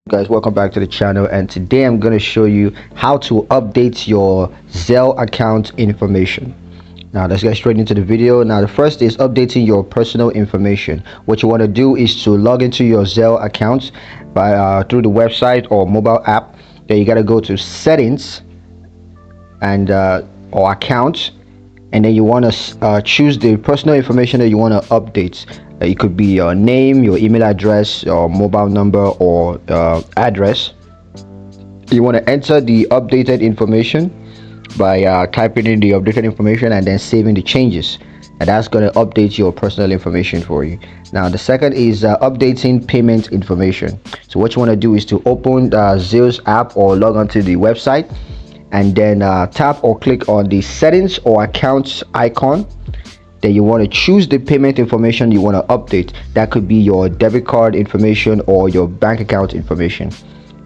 Guys, welcome back to the channel, and today I'm going to show you how to update your Zelle account information. Now let's get straight into the video. Now the first is updating your personal information. What you want to do is to log into your Zelle account by through the website or mobile app. Then you got to go to settings and or account, and then you want to choose the personal information that you want to update. It could be your name, your email address, your mobile number, or address. You want to enter the updated information by typing in the updated information and then saving the changes, and that's going to update your personal information for you. Now the second is updating payment information. So what you want to do is to open the Zelle's app or log onto the website, and then tap or click on the settings or accounts icon. Then you want to choose the payment information you want to update. That could be your debit card information or your bank account information.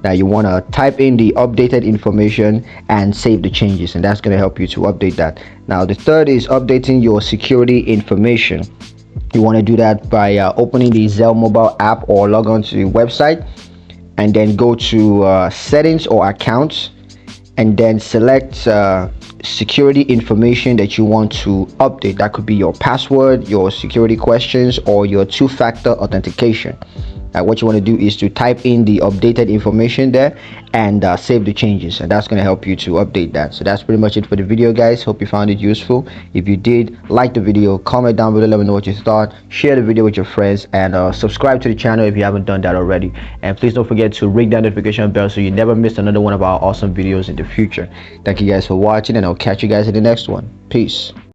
Now you want to type in the updated information and save the changes, and that's going to help you to update that. Now the third is updating your security information. You want to do that by opening the Zelle mobile app or log on to the website, and then go to settings or accounts, and then select security information that you want to update. That could be your password, your security questions, or your two-factor authentication. What you want to do is to type in the updated information there and save the changes, and that's going to help you to update that. So that's pretty much it for the video, guys. Hope you found it useful. If you did, like the video, comment down below, let me know what you thought, share the video with your friends, and subscribe to the channel if you haven't done that already. And please don't forget to ring that notification bell so you never miss another one of our awesome videos in the future. Thank you guys for watching, and I'll catch you guys in the next one. Peace.